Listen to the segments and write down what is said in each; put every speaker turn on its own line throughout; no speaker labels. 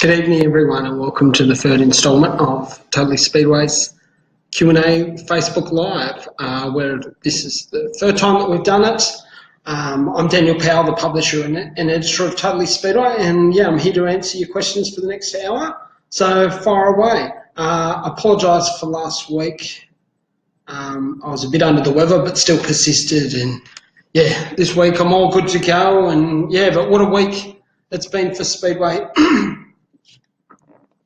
Good evening, everyone, and welcome to the third instalment of Totally Speedway's Q&A Facebook Live, where this is the third time that we've done it. I'm Daniel Powell, the publisher and editor of Totally Speedway, and yeah, I'm here to answer your questions for the next hour. So fire away. Apologise for last week. I was a bit under the weather, but still persisted, and yeah, this week I'm all good to go, and yeah, but what a week it's been for Speedway.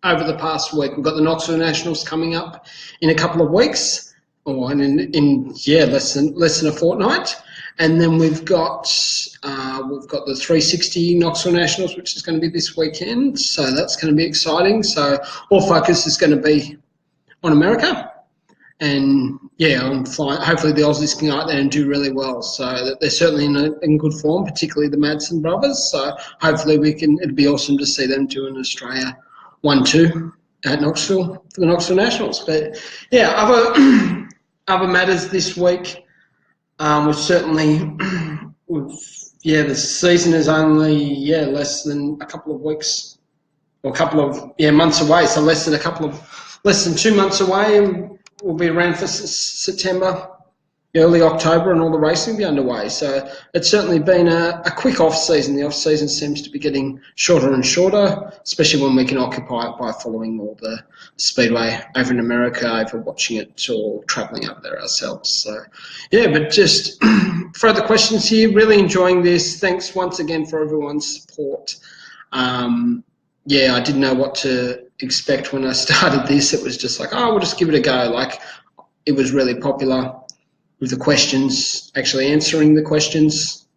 Over the past week, we've got the Knoxville Nationals coming up in a couple of weeks, or in less than a fortnight, and then we've got the 360 Knoxville Nationals, which is going to be this weekend. So that's going to be exciting. So all focus is going to be on America, and yeah, on flying. Hopefully the Aussies can go out there and do really well. So they're certainly in good form, particularly the Madsen brothers. So hopefully it'd be awesome to see them do in Australia 1-2 at Knoxville for the Knoxville Nationals. But yeah, other matters this week. The season is only less than a couple of weeks or a couple of months away. So less than 2 months away, and we'll be around for September, early October, and all the racing will be underway. So it's certainly been a quick off-season. The off-season seems to be getting shorter and shorter, especially when we can occupy it by following all the speedway over in America, over watching it or travelling up there ourselves. So yeah, but just further questions here. Really enjoying this. Thanks once again for everyone's support. I didn't know what to expect when I started this. It was just like, we'll just give it a go. Like, it was really popular with the questions, actually answering the questions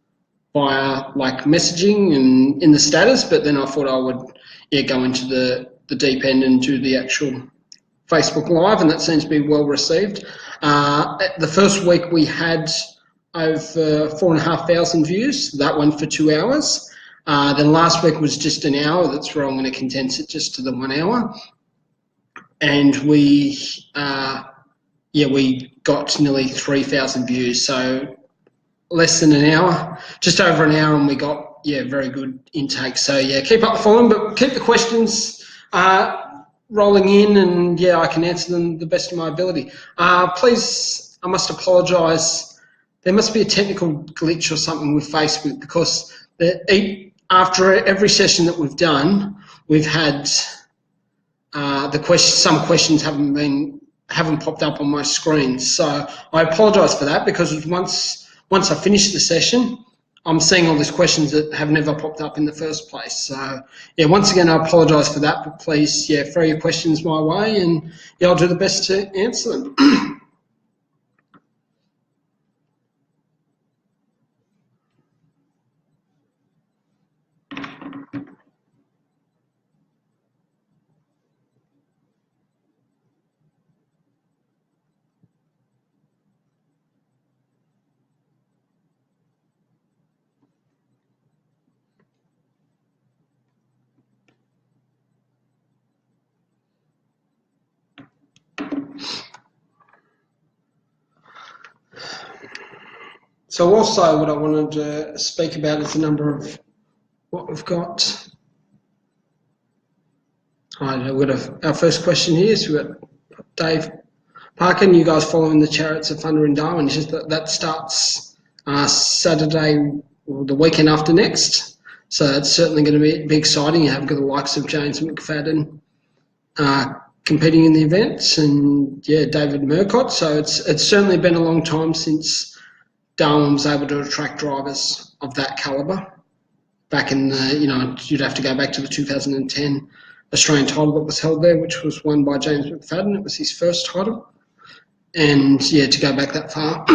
via like messaging and in the status, but then I thought I would go into the deep end and do the actual Facebook Live, and that seems to be well received. The first week we had over 4,500 views. That went for 2 hours. Then last week was just an hour. That's where I'm going to condense it just to the 1 hour. And we got nearly 3,000 views, so less than an hour, just over an hour, and we got very good intake. So yeah, keep up the following, but keep the questions rolling in, and I can answer them the best of my ability. Please, I must apologise. There must be a technical glitch or something with Facebook, because after every session that we've done, we've had some questions haven't popped up on my screen. So I apologise for that, because once I finish the session, I'm seeing all these questions that have never popped up in the first place. So yeah, once again, I apologise for that, but please, throw your questions my way, and I'll do the best to answer them. So also what I wanted to speak about is the number of what we've got. We've got our first question here. So we've got Dave Parker, and you guys following the Chariots of Thunder in Darwin. It's just that starts Saturday, or the weekend after next. So it's certainly going to be exciting. You have got the likes of James McFadden competing in the events, and David Murcott. So it's certainly been a long time since Darwin was able to attract drivers of that calibre. Back in the, you'd have to go back to the 2010 Australian title that was held there, which was won by James McFadden. It was his first title. And to go back that far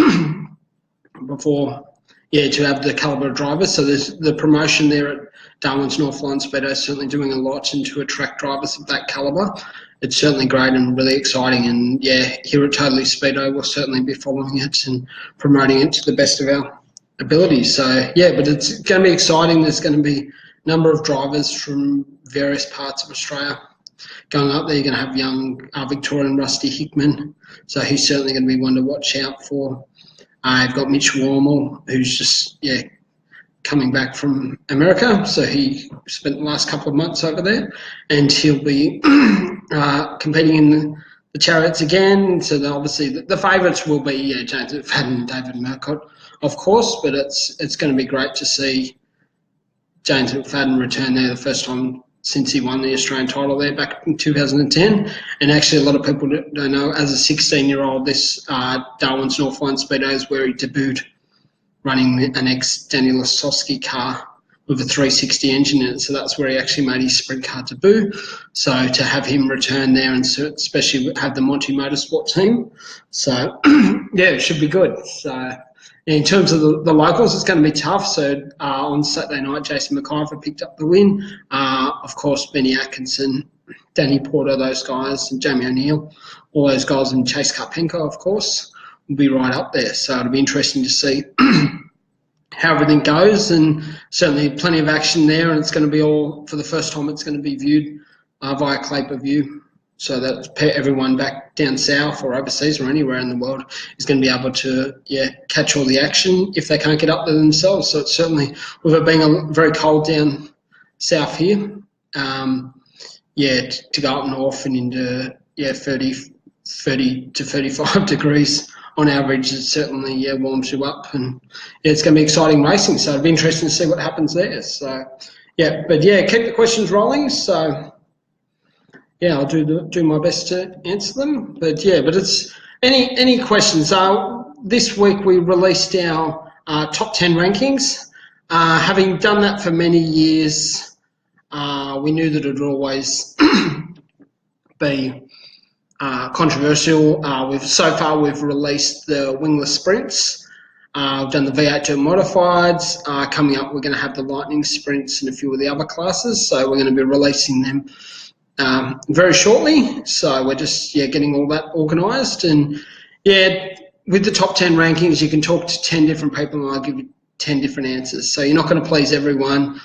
before, to have the calibre of drivers. So there's the promotion there at Darwin's North Line Speedo is certainly doing a lot, and to attract drivers of that calibre. It's certainly great and really exciting, and here at Totally Speedo we'll certainly be following it and promoting it to the best of our ability. So but it's going to be exciting. There's going to be a number of drivers from various parts of Australia going up there. You're going to have young Victorian Rusty Hickman, so he's certainly going to be one to watch out for. You've got Mitch Wormel, who's just coming back from America, so he spent the last couple of months over there, and he'll be competing in the chariots again. So obviously the favourites will be James McFadden and David Murcott, of course, but it's going to be great to see James McFadden return there the first time since he won the Australian title there back in 2010. And actually a lot of people don't know, as a 16-year-old, this Darwin's Northline Speedway is where he debuted running an ex-Daniel Powell car with a 360 engine in it. So that's where he actually made his sprint car debut. So to have him return there, and especially have the Monty Motorsport team. So, yeah, it should be good. So in terms of the locals, it's going to be tough. So on Saturday night, Jason McIver picked up the win. Of course, Benny Atkinson, Danny Porter, those guys, and Jamie O'Neill, all those guys, and Chase Karpenko, of course, will be right up there. So it'll be interesting to see how everything goes, and certainly plenty of action there. And it's going to be all, for the first time, it's going to be viewed via pay-per-view. So that everyone back down south or overseas or anywhere in the world is going to be able to, catch all the action if they can't get up there themselves. So it's certainly, with it being very cold down south here, to go up north and into 30 to 35 degrees on average, it certainly warms you up, and it's going to be exciting racing. So it'll be interesting to see what happens there. So keep the questions rolling. So. I'll do my best to answer them. But it's any questions. This week we released our top 10 rankings. Having done that for many years, we knew that it would always be controversial. So far we've released the wingless sprints. We've done the V8 Dirt Modifieds. Coming up, we're going to have the Lightning sprints and a few of the other classes. So we're going to be releasing them very shortly. So we're just getting all that organised, and with the top 10 rankings, you can talk to 10 different people and I'll give you 10 different answers. So you're not going to please everyone,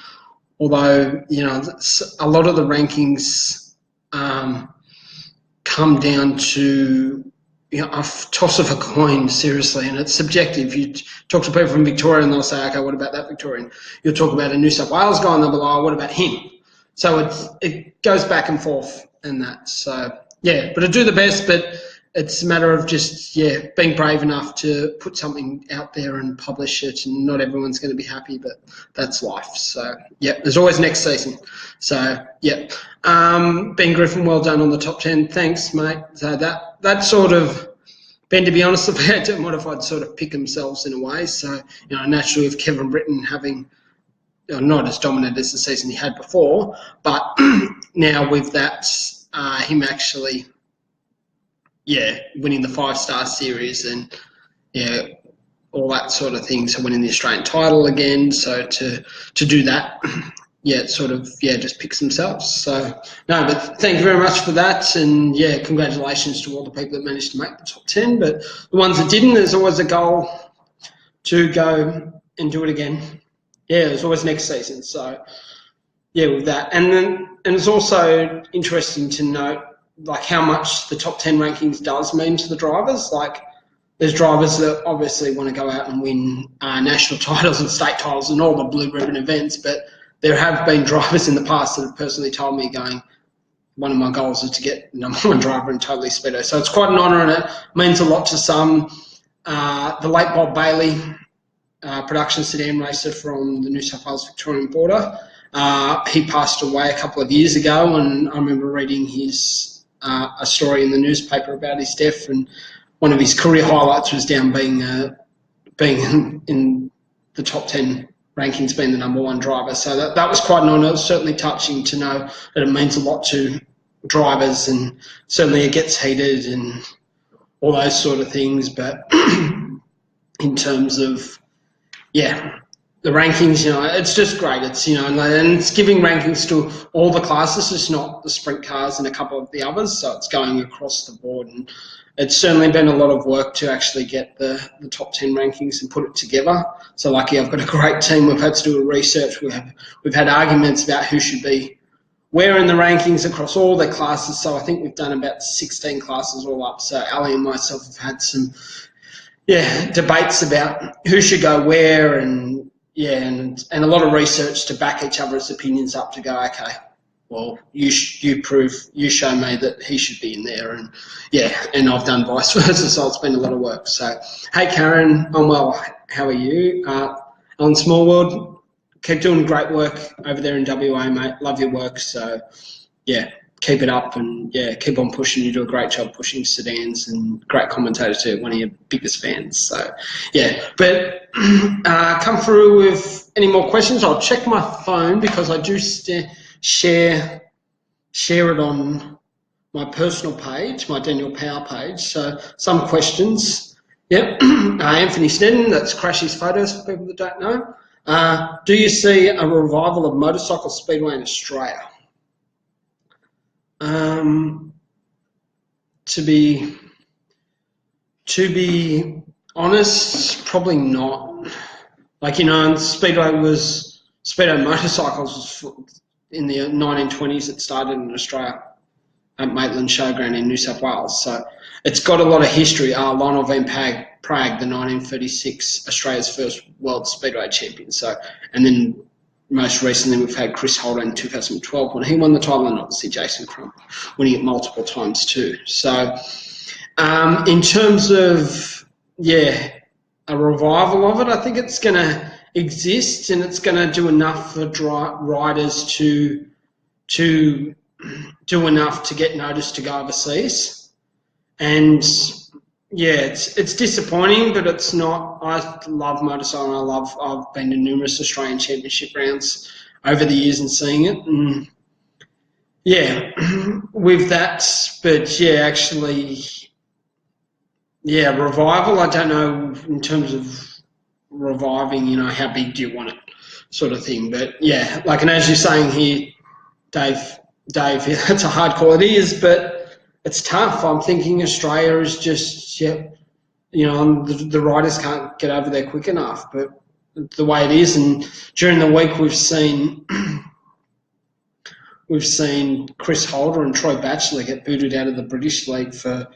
although a lot of the rankings come down to a toss of a coin, seriously, and it's subjective. You talk to people from Victoria and they'll say, okay, what about that Victorian? You'll talk about a New South Wales guy and they'll be like, oh, what about him? So it goes back and forth in that. So, but I do the best, but it's a matter of just, being brave enough to put something out there and publish it, and not everyone's going to be happy, but that's life. So, there's always next season. So, Ben Griffin, well done on the top 10. Thanks, mate. So that sort of, Ben, to be honest, the V8 Modified sort of pick themselves in a way. So, naturally with Kevin Britton having not as dominant as the season he had before, but now with that, him actually, winning the 5-star series and all that sort of thing. So winning the Australian title again. So to do that, it sort of just picks themselves. So no, but thank you very much for that, and congratulations to all the people that managed to make the top 10. But the ones that didn't, there's always a goal to go and do it again. There's always next season. So, with that. And it's also interesting to note, like, how much the top 10 rankings does mean to the drivers. Like, there's drivers that obviously want to go out and win national titles and state titles and all the blue ribbon events, but there have been drivers in the past that have personally told me, one of my goals is to get #1 driver in Totally Speedway. So it's quite an honour, and it means a lot to some. The late Bob Bailey, production sedan racer from the New South Wales Victorian border. He passed away a couple of years ago, and I remember reading his a story in the newspaper about his death, and one of his career highlights was down being in the top 10 rankings, being the #1 driver. So that was quite an honour. It was certainly touching to know that it means a lot to drivers, and certainly it gets heated and all those sort of things. But in terms of the rankings, it's just great. It's, and it's giving rankings to all the classes. It's not the sprint cars and a couple of the others. So it's going across the board. And it's certainly been a lot of work to actually get the top 10 rankings and put it together. So lucky I've got a great team. We've had to do a research. We've had arguments about who should be where in the rankings across all the classes. So I think we've done about 16 classes all up. So Ali and myself have had some debates about who should go where, and yeah, and a lot of research to back each other's opinions up to go, okay, well, you show me that he should be in there, and yeah, and I've done vice versa, so it's been a lot of work. So, hey Karen, I'm well. How are you? On Small World, keep doing great work over there in WA, mate. Love your work. So, yeah, keep it up, and yeah, keep on pushing. You do a great job pushing sedans, and great commentator too. One of your biggest fans. So, yeah, but come through with any more questions. I'll check my phone because I do share it on my personal page, my Daniel Powell page. So some questions. Yep. Anthony Snedden, that's Crashy's photos for people that don't know. Do you see a revival of motorcycle speedway in Australia? To be honest, probably not. Like, you know, speedway motorcycles was in the 1920s. It started in Australia at Maitland Showground in New South Wales. So it's got a lot of history. Lionel Van Prague, the 1936 Australia's first world speedway champion. So, and then most recently we've had Chris Holder in 2012 when he won the title, and obviously Jason Crump winning it multiple times too. So in terms of, yeah, a revival of it, I think it's going to exist, and it's going to do enough for riders to do enough to get noticed to go overseas. And yeah, it's disappointing, but it's not. I love motorcycle. I've been to numerous Australian Championship rounds over the years and seeing it, and yeah, with that. But yeah, actually, yeah, revival. I don't know in terms of reviving. You know, how big do you want it, sort of thing. But yeah, like, and as you're saying here, Dave, it's a hard call. It is, but it's tough. I'm thinking Australia is just, yeah, you know, the riders can't get over there quick enough. But the way it is, and during the week we've seen Chris Holder and Troy Batchelor get booted out of the British League for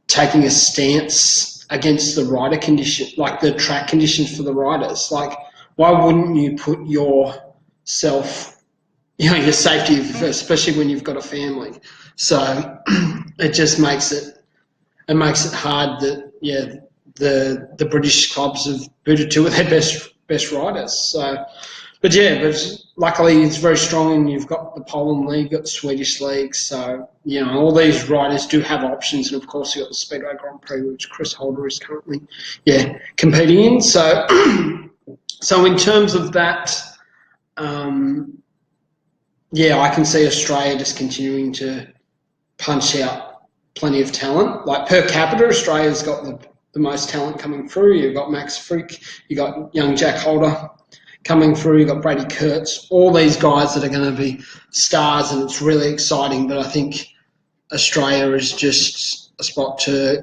taking a stance against the rider condition, like the track conditions for the riders. Like, why wouldn't you put yourself, you know, your safety first, especially when you've got a family? So it just makes it hard that, yeah, the British clubs have booted two of their best riders. So, but yeah, but luckily it's very strong, and you've got the Poland League, got the Swedish League. So, you know, all these riders do have options, and of course you've got the Speedway Grand Prix, which Chris Holder is currently, yeah, competing in. So, so in terms of that, yeah, I can see Australia just continuing to punch out plenty of talent. Like, per capita, Australia's got the most talent coming through. You've got Max Frick, you've got young Jack Holder coming through, you've got Brady Kurtz, all these guys that are going to be stars, and it's really exciting. But I think Australia is just a spot to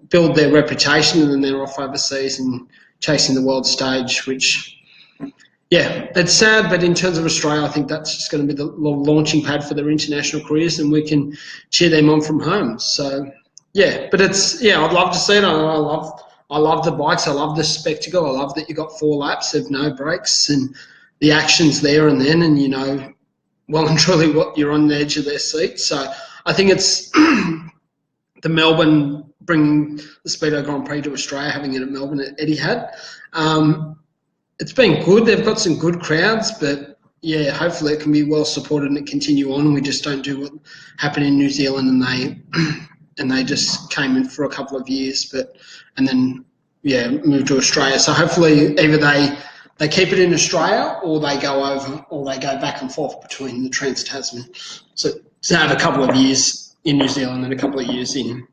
build their reputation, and then they're off overseas and chasing the world stage, which, yeah, it's sad, but in terms of Australia, I think that's just going to be the launching pad for their international careers, and we can cheer them on from home. So, yeah, but it's, yeah, I'd love to see it. I love the bikes. I love the spectacle. I love that you got 4 laps of no brakes, and the action's there and then, and you know well and truly what you're on the edge of their seat. So I think it's the Melbourne, bringing the Speedo Grand Prix to Australia, having it at Melbourne at Etihad. It's been good. They've got some good crowds, but yeah, hopefully it can be well supported and it continue on. We just don't do what happened in New Zealand, and they just came in for a couple of years, and then yeah, moved to Australia. So hopefully either they keep it in Australia, or they go over, or they go back and forth between the Trans-Tasman. So have a couple of years in New Zealand and a couple of years in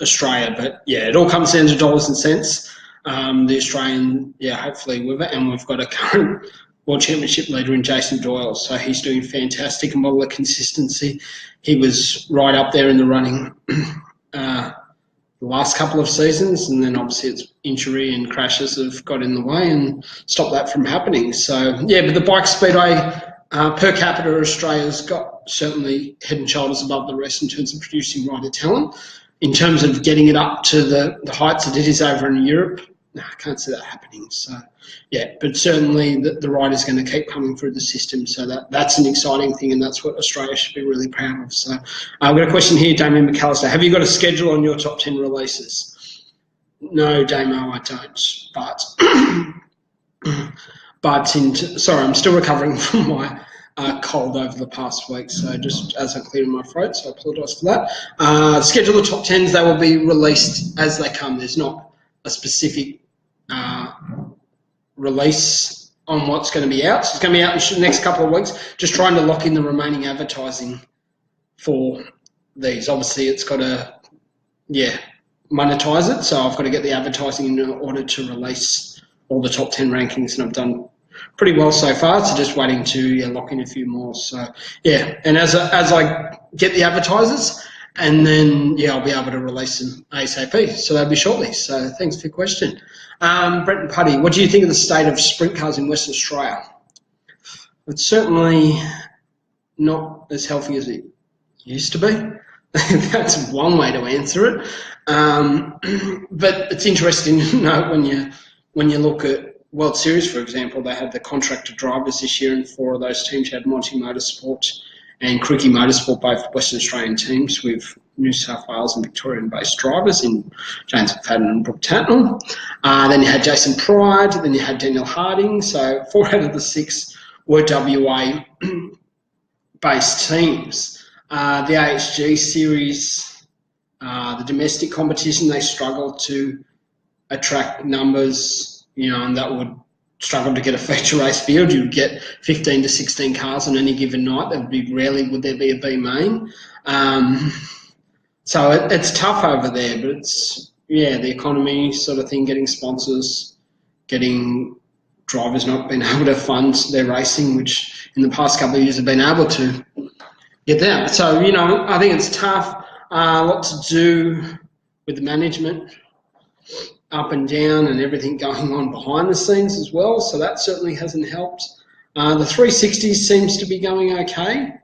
Australia. But yeah, it all comes down to dollars and cents. The Australian, yeah, hopefully with it, and we've got a current World Championship leader in Jason Doyle, so he's doing fantastic. A model of consistency. He was right up there in the running the last couple of seasons, and then obviously it's injury and crashes have got in the way and stopped that from happening. So yeah, but the bike speedway per capita, Australia's got certainly head and shoulders above the rest in terms of producing rider talent. In terms of getting it up to the heights that it is over in Europe, no, I can't see that happening. So, yeah, but certainly the rider's going to keep coming through the system. So that's an exciting thing, and that's what Australia should be really proud of. So I've got a question here, Damien McAllister. Have you got a schedule on your top 10 releases? No, Damo, I don't. Sorry, I'm still recovering from my cold over the past week, so just as I clear my throat, so I apologise for that. Schedule the top 10s, they will be released as they come. There's not a specific release on what's going to be out. So it's going to be out in the next couple of weeks, just trying to lock in the remaining advertising for these. Obviously, it's got to, monetize it, so I've got to get the advertising in order to release all the top 10 rankings, and I've done pretty well so far, so just waiting to lock in a few more. So, and as I get the advertisers, and then, I'll be able to release them ASAP. So that'll be shortly. So thanks for your question. Brenton Putty, what do you think of the state of sprint cars in Western Australia? It's certainly not as healthy as it used to be. That's one way to answer it. But it's interesting to note when you look at World Series, for example, they had the contractor drivers this year, and 4 of those teams had Monty Motorsport and Crookie Motorsport, both Western Australian teams with New South Wales and Victorian-based drivers in James McFadden and Brooke Tatnell. Then you had Jason Pride, then you had Daniel Harding. So 4 out of the 6 were WA-based teams. The AHG series, the domestic competition, they struggled to attract numbers, and that would struggle to get a feature race field. You would get 15 to 16 cars on any given night. There would be rarely would there be a B main. So it's tough over there, but it's, the economy sort of thing, getting sponsors, getting drivers not being able to fund their racing, which in the past couple of years have been able to get that. So, I think it's tough. A lot to do with the management, up and down, and everything going on behind the scenes as well. So that certainly hasn't helped. The 360s seems to be going okay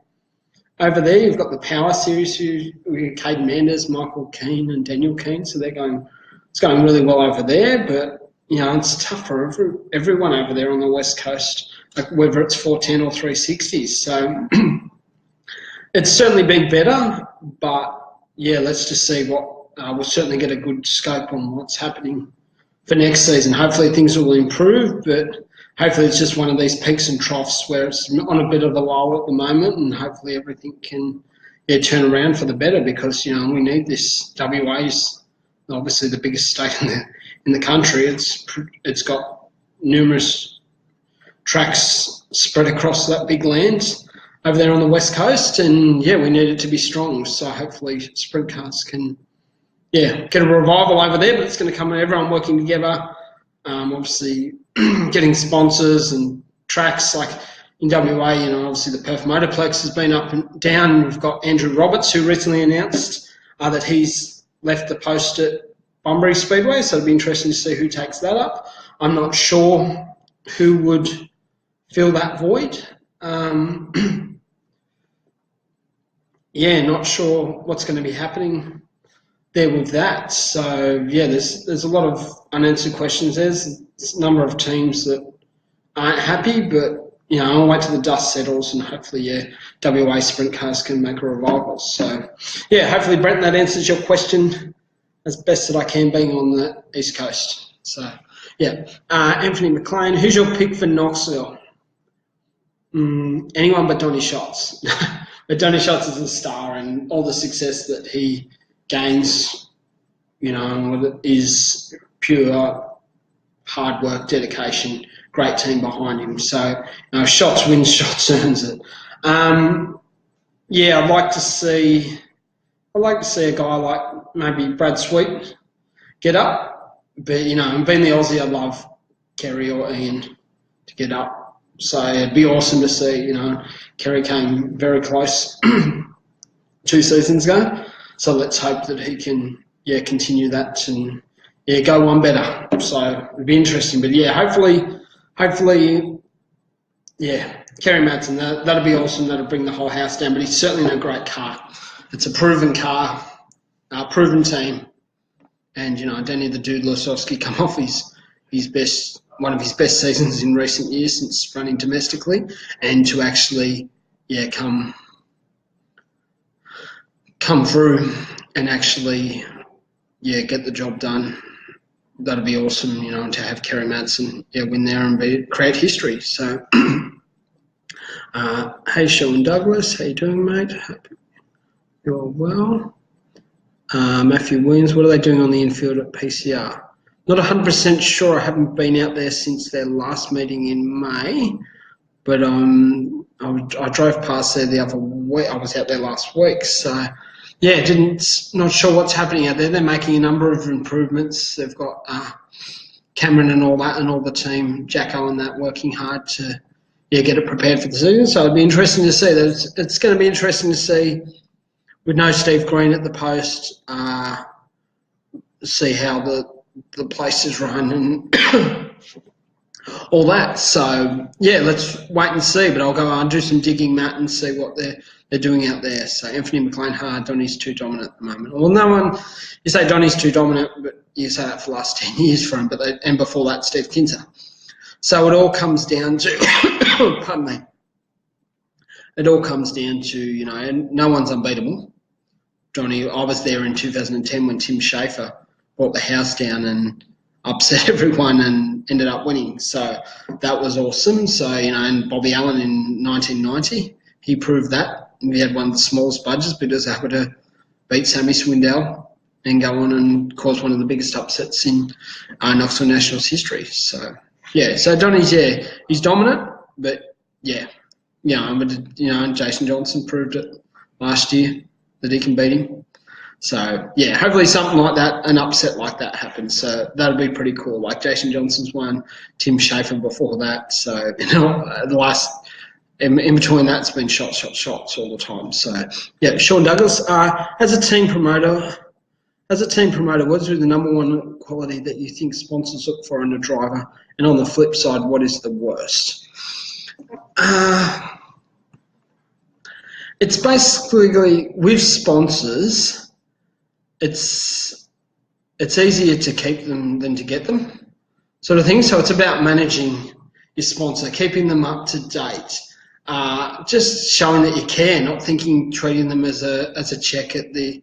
over there. You've got the Power Series, with Caden Manders, Michael Keane, and Daniel Keane. So it's going really well over there. But it's tough for everyone over there on the West Coast, whether it's 410 or 360s. So it's certainly been better, but let's just see what. We'll certainly get a good scope on what's happening for next season. Hopefully things will improve, but hopefully it's just one of these peaks and troughs where it's on a bit of a lull at the moment, and hopefully everything can turn around for the better, because we need this. WA is obviously the biggest state in the country. It's got numerous tracks spread across that big land over there on the West Coast, and we need it to be strong. So hopefully sprint cars can get a revival over there, but it's going to come with everyone working together. Obviously, getting sponsors and tracks like in WA. Obviously the Perth Motorplex has been up and down. We've got Andrew Roberts, who recently announced that he's left the post at Bunbury Speedway. So it'll be interesting to see who takes that up. I'm not sure who would fill that void. Not sure what's going to be happening there with that. So there's a lot of unanswered questions. There's a number of teams that aren't happy, but I'll wait till the dust settles, and hopefully WA sprint cars can make a revival. So hopefully, Brent, that answers your question as best that I can, being on the East Coast. So Anthony McLean, who's your pick for Knoxville? Anyone but Donny Schatz. But Donny Schatz is a star, and all the success that he gains, is pure hard work, dedication, great team behind him. So, Schatz wins, Schatz earns it. I'd like to see a guy like maybe Brad Sweet get up, but being the Aussie, I'd love Kerry or Ian to get up. So it'd be awesome to see. Kerry came very close 2 seasons ago. So let's hope that he can, continue that and, go one better. So it'd be interesting. But hopefully, Kerry Madsen, that'll be awesome. That'll bring the whole house down. But he's certainly in a great car. It's a proven car, proven team. And, Danny the Dude Lasowski come off his one of his best seasons in recent years since running domestically, and to actually come through and actually get the job done. That'd be awesome, and to have Kerry Madsen win there and create history. So hey Sean Douglas, how you doing, mate? Hope you're well. Matthew Williams, what are they doing on the infield at PCR? Not 100% sure. I haven't been out there since their last meeting in May, but I drove past there the other week. I was out there last week, so not sure what's happening out there. They're making a number of improvements. They've got Cameron and all that, and all the team, Jacko and that, working hard to get it prepared for the season. So it'd be interesting to see that. It's going to be interesting to see, with no Steve Green at the post, see how the place is run and all that. So let's wait and see. But I'll go and do some digging, Matt, and see what they're doing out there. So Anthony McLean hard, Donny's too dominant at the moment. Well, no one, you say Donny's too dominant, but you say that for the last 10 years for him. And before that, Steve Kinzer. So it all comes down to, pardon me. It all comes down to no one's unbeatable. Donny, I was there in 2010 when Tim Schafer brought the house down and upset everyone and ended up winning. So that was awesome. So, and Bobby Allen in 1990, he proved that. We had one of the smallest budgets, but he was able to beat Sammy Swindell and go on and cause one of the biggest upsets in Knoxville Nationals history. So, so Donny's, he's dominant, but and Jason Johnson proved it last year that he can beat him. So, hopefully something like that, an upset like that happens. So that'll be pretty cool. Like Jason Johnson's won, Tim Schafer before that. So, the last, in between that's been shots all the time. So, Sean Douglas, as a team promoter, what is the number one quality that you think sponsors look for in a driver? And on the flip side, what is the worst? It's basically, with sponsors, it's easier to keep them than to get them, sort of thing. So it's about managing your sponsor, keeping them up to date, just showing that you care, not treating them as a check at the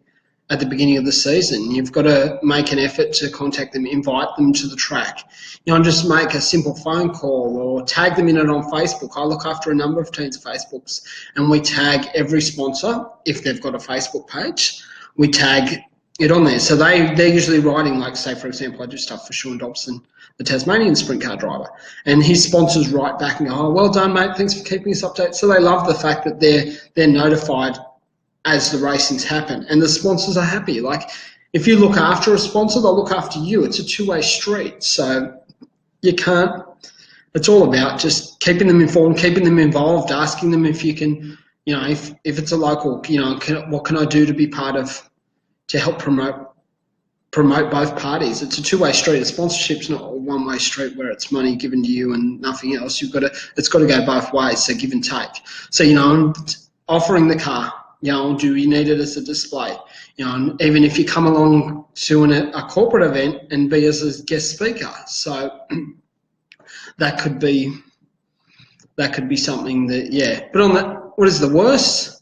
beginning of the season. You've got to make an effort to contact them, invite them to the track, and just make a simple phone call or tag them in it on Facebook. I look after a number of teams' Facebooks, and we tag every sponsor if they've got a Facebook page. We tag it on there. So they're usually writing, like, say, for example, I do stuff for Sean Dobson, the Tasmanian sprint car driver, and his sponsors write back and go, "Oh, well done, mate. Thanks for keeping us updated." So they love the fact that they're notified as the racings happen, and the sponsors are happy. Like, if you look after a sponsor, they'll look after you. It's a two-way street. So you can't, it's all about just keeping them informed, keeping them involved, asking them if you can, if it's a local, what can I do to be part of, to help promote both parties. It's a two-way street. A sponsorship's not a one-way street where it's money given to you and nothing else. It's got to go both ways, so give and take. So, I'm offering the car, do you need it as a display? And even if you come along to a corporate event and be as a guest speaker. So that could be something that, But on that, what is the worst?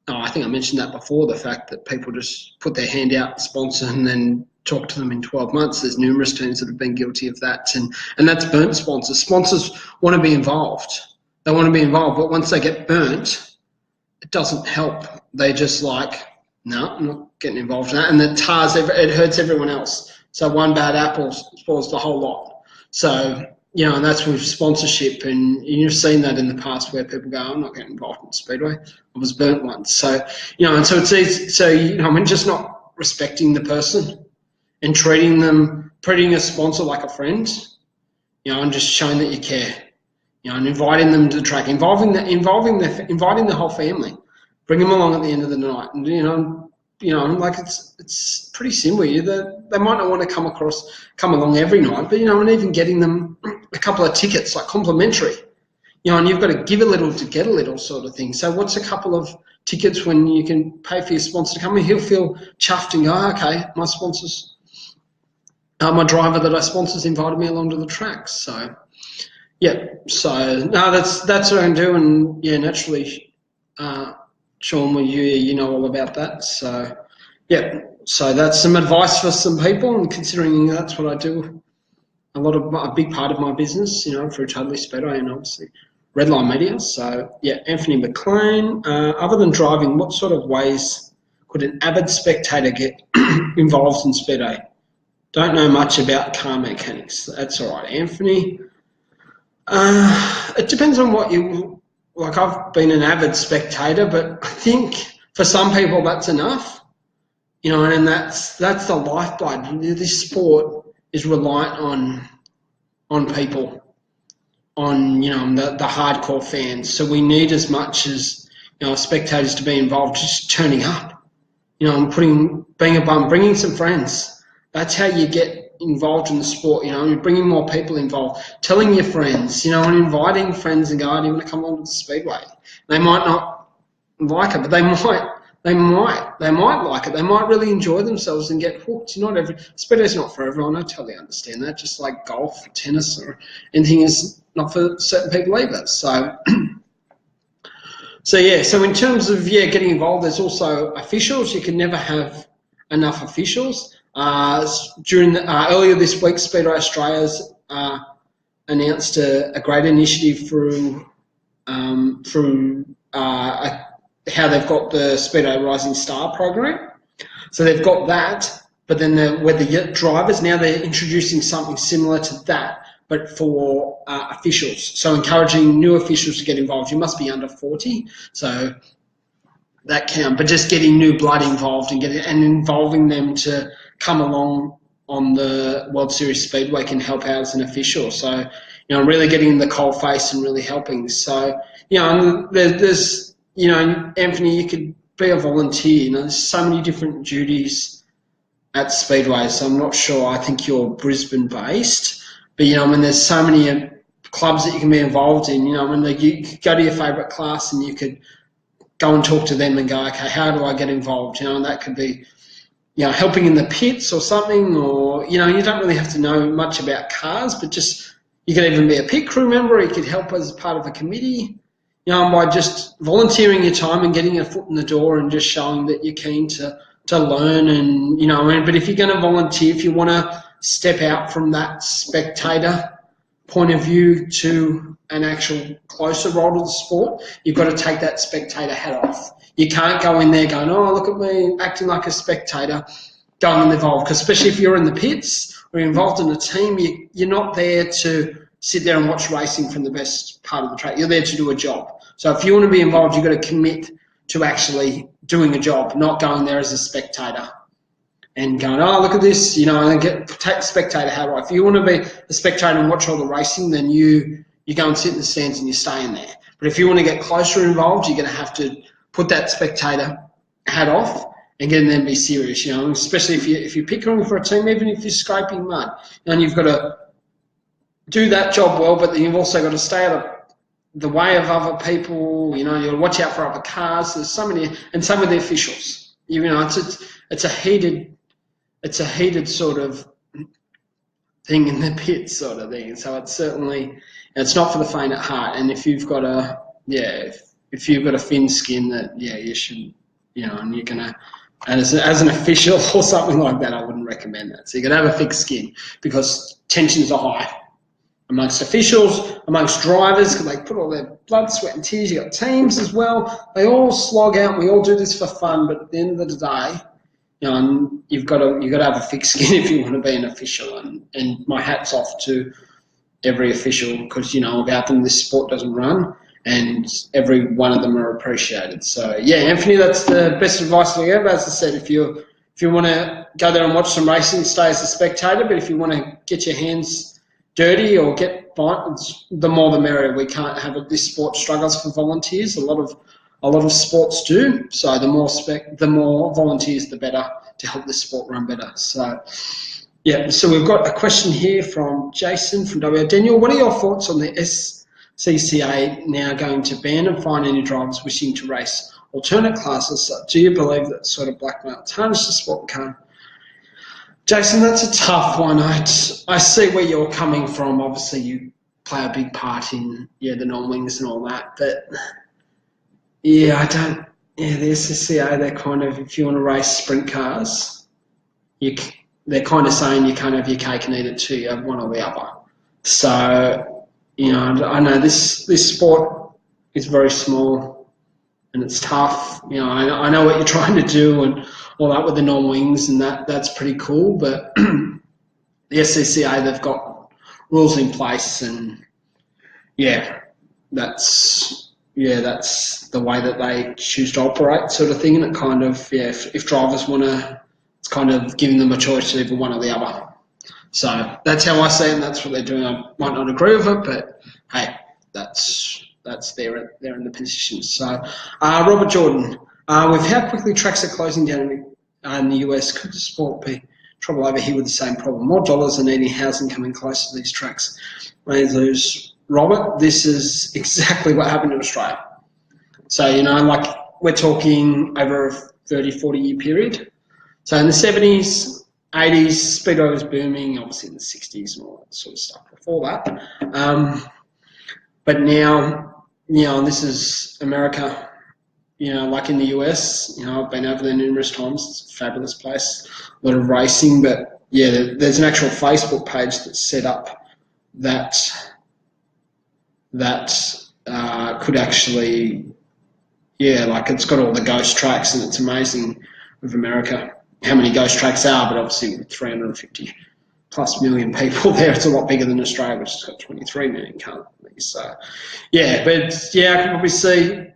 Oh, I think I mentioned that before, the fact that people just put their hand out, sponsor, and then talk to them in 12 months. There's numerous teams that have been guilty of that, and that's burnt sponsors. Sponsors want to be involved. They want to be involved, but once they get burnt, it doesn't help. They just like, no, I'm not getting involved in that, and it hurts everyone else. So one bad apple spoils the whole lot. So, and that's with sponsorship, and you've seen that in the past where people go, I'm not getting involved in Speedway. I was burnt once. So, and so it's easy. So, just not respecting the person and treating a sponsor like a friend, and just showing that you care, and inviting them to the track, inviting the whole family, bring them along at the end of the night, and like it's pretty simple. They might not want to come along every night, but and even getting them a couple of tickets, like complimentary, and you've got to give a little to get a little, sort of thing. So what's a couple of tickets when you can pay for your sponsor to come in? He'll feel chuffed and go, okay, my sponsors my driver that I sponsor's invited me along to the track. So, yeah. So no, that's what I can do, and yeah, naturally, Sean, well, you know all about that. So, yeah. So that's some advice for some people, and considering that's what I do, a big part of my business, through Totally Speedway and obviously Redline Media. So yeah, Anthony McLean. Other than driving, what sort of ways could an avid spectator get involved in Speedway? Don't know much about car mechanics. That's all right, Anthony. It depends on what you like. I've been an avid spectator, but I think for some people that's enough. And that's the lifeblood. This sport is reliant on people, on the hardcore fans. So we need as much as spectators to be involved, just turning up, and being a bum, bringing some friends. That's how you get involved in the sport. You're bringing more people involved, telling your friends, and inviting friends and go, "Do you want to come along to the speedway?" They might not like it, but they might like it. They might really enjoy themselves and get hooked. Speedway's not for everyone. I totally understand that. Just like golf, or tennis, or anything is not for certain people either. So, yeah. So in terms of getting involved, there's also officials. You can never have enough officials. Earlier this week, Speedway Australia's announced a great initiative through how they've got the Speedway Rising Star program. So they've got that, but then with the drivers, now they're introducing something similar to that, but for officials. So encouraging new officials to get involved. You must be under 40, so that count. But just getting new blood involved and involving them to come along on the World Series Speedway can help out as an official. So, really getting in the cold face and really helping. So, there's Anthony, you could be a volunteer. There's so many different duties at Speedway, so I'm not sure. I think you're Brisbane-based, but, there's so many clubs that you can be involved in. You could go to your favourite class and you could go and talk to them and go, okay, how do I get involved? And that could be, helping in the pits or something, or, you don't really have to know much about cars, but just, you could even be a pit crew member, or you could help as part of a committee. By just volunteering your time and getting a foot in the door and just showing that you're keen to learn and, but if you're going to volunteer, if you want to step out from that spectator point of view to an actual closer role to the sport, you've got to take that spectator hat off. You can't go in there going, "Oh, look at me acting like a spectator," going involved, because especially if you're in the pits or you're involved in a team, you're not there to sit there and watch racing from the best part of the track. You're there to do a job. So if you want to be involved, you've got to commit to actually doing a job, not going there as a spectator and going, "Oh, look at this," and take the spectator hat off. If you want to be a spectator and watch all the racing, then you go and sit in the stands and you stay in there. But if you want to get closer involved, you're going to have to put that spectator hat off and get in there and be serious, especially if you're pickering for a team, even if you're scraping mud. And you've got to do that job well, but then you've also got to stay out of the way of other people. You've got to watch out for other cars. There's so many, and some of the officials. It's a heated sort of thing in the pit, sort of thing. So it's not for the faint at heart. And if you've got if you've got a thin skin, that you should, and you're gonna. And as an official or something like that, I wouldn't recommend that. So you've got to have a thick skin, because tensions are high amongst officials, amongst drivers, because they put all their blood, sweat and tears. You've got teams as well. They all slog out. We all do this for fun, but at the end of the day, you've got to have a thick skin if you want to be an official. And my hat's off to every official, because, without them, this sport doesn't run, and every one of them are appreciated. So, yeah, Anthony, that's the best advice I give. As I said, if you want to go there and watch some racing, stay as a spectator, but if you want to get your hands dirty or get bites, the more the merrier. We can't have it. This sport struggles for volunteers. A lot of sports do. So the more volunteers, the better, to help this sport run better. So yeah. So we've got a question here from Jason from WA. Daniel, what are your thoughts on the SCCA now going to ban and fine any drivers wishing to race alternate classes? Do you believe that sort of blackmail tarnish the sport? Jason, that's a tough one. I see where you're coming from. Obviously, you play a big part in the non-wings and all that, but yeah, I don't. Yeah, the SCCA, they're kind of, if you want to race sprint cars, they're kind of saying you can't have your cake and eat it too. You have one or the other. So, I know this sport is very small and it's tough. I know what you're trying to do and all that with the non-wings, and that's pretty cool. But the SCCA, they've got rules in place, and that's the way that they choose to operate, sort of thing. And it kind of, if drivers want to, it's kind of giving them a choice to either one or the other. So that's how I see it, and that's what they're doing. I might not agree with it, but hey, that's they're in the position. So, Robert Jordan, with how quickly tracks are closing down in the US, could the sport be trouble over here with the same problem? More dollars and needing housing coming close to these tracks may lose. Robert, this is exactly what happened in Australia. So, like we're talking over a 30, 40-year period. So in the 70s, 80s, Speedway was booming, obviously in the 60s and all that sort of stuff before that. But now, and this is America, like in the US, I've been over there numerous times. It's a fabulous place, a lot of racing. But yeah, there's an actual Facebook page that's set up that could actually, like it's got all the ghost tracks, and it's amazing with America how many ghost tracks are, but obviously with 350 plus million people there, it's a lot bigger than Australia, which has got 23 million currently. So, but I can probably see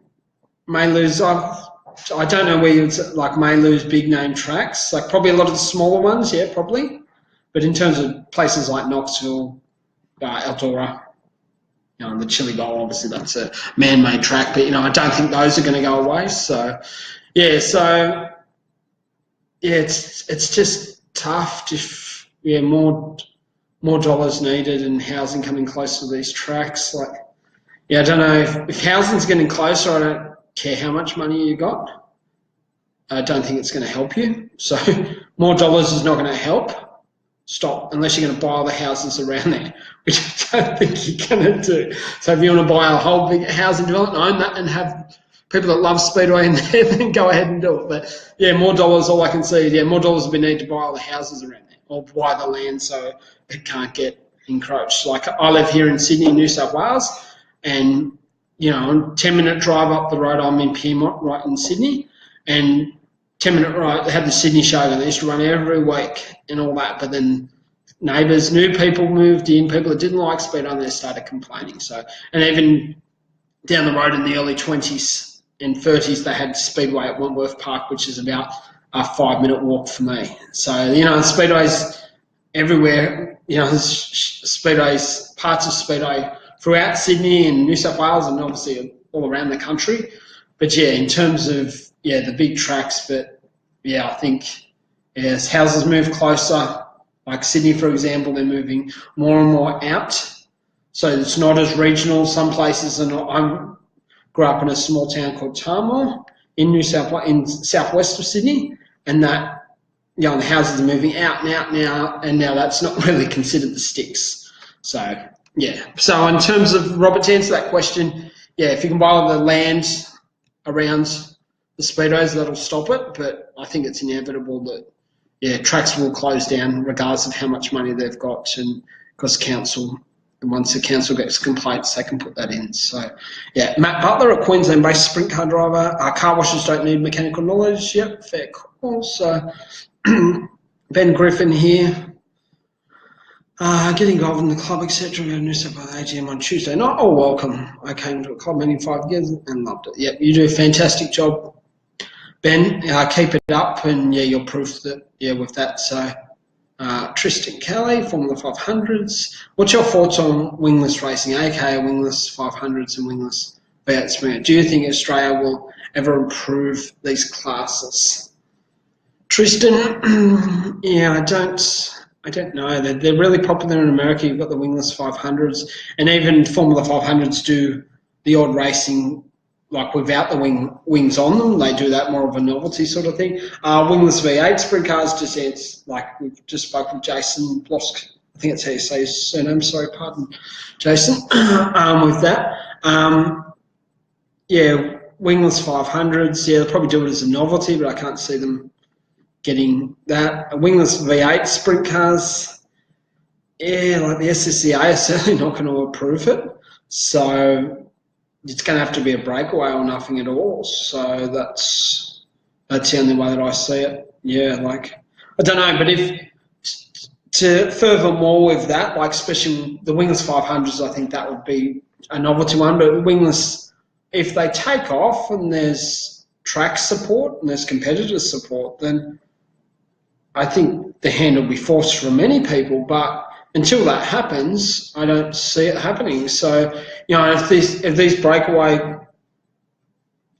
may lose. I don't know where you'd like may lose big name tracks, like probably a lot of the smaller ones, probably. But in terms of places like Knoxville, Eldora, the Chili Bowl, obviously that's a man-made track, but I don't think those are going to go away. So, it's just tough. More dollars needed and housing coming close to these tracks. Like, I don't know if housing's getting closer. I don't care how much money you got. I don't think it's going to help you. So, more dollars is not going to help. Stop, unless you're going to buy all the houses around there, which I don't think you're going to do. So if you want to buy a whole big housing development, own that, and have people that love Speedway in there, then go ahead and do it. But more dollars, all I can see is, more dollars will be needed to buy all the houses around there, or buy the land so it can't get encroached. Like I live here in Sydney, New South Wales, and, a 10-minute drive up the road, I'm in Pyrmont, right in Sydney, and 10-minute ride, they had the Sydney show, and they used to run every week and all that, but then neighbours, new people moved in, people that didn't like Speedway, and they started complaining. So, and even down the road in the early 20s and 30s, they had Speedway at Wentworth Park, which is about a 5-minute walk for me. So, Speedways everywhere, Speedways, parts of Speedway throughout Sydney and New South Wales, and obviously all around the country. But in terms of, the big tracks, but I think as houses move closer, like Sydney, for example, they're moving more and more out. So it's not as regional. Some places are not. I grew up in a small town called Tarmore in southwest of Sydney, and that, the houses are moving out and out now, and now that's not really considered the sticks. So, So in terms of, Robert, to answer that question, if you can buy all the land around the Speedways, that'll stop it, but I think it's inevitable that, tracks will close down regardless of how much money they've got, and because once the council gets complaints, they can put that in. So, Matt Butler, a Queensland-based sprint car driver. Car washers don't need mechanical knowledge. Yep, fair call. So, Ben Griffin here. Get involved in the club, etc. We have a New South Wales AGM on Tuesday. Not all welcome. I came to a club meeting 5 years and loved it. Yep, you do a fantastic job, Ben. Keep it up, and you're proof that with that. So Tristan Kelly, Formula 500s. What's your thoughts on wingless racing, aka wingless 500s and wingless V8 Sprint? Do you think Australia will ever improve these classes? Tristan, I don't know. They're really popular in America. You've got the wingless 500s, and even Formula 500s do the odd racing like without the wings on them. They do that more of a novelty sort of thing. Wingless V8 sprint cars, just it's like we've just spoke with Jason Blosk. I think it's how you say his surname. Sorry, pardon, Jason. With that, yeah, wingless 500s. Yeah, they'll probably do it as a novelty, but I can't see them getting that. Wingless V8 sprint cars. Yeah, like the SSCA is certainly not going to approve it. So it's going to have to be a breakaway or nothing at all. So that's the only way that I see it. Yeah, like I don't know, but if to furthermore with that, like especially the wingless 500s, I think that would be a novelty one. But wingless, if they take off and there's track support and there's competitor support, then I think the hand will be forced for many people. But until that happens, I don't see it happening. So, you know, if these breakaway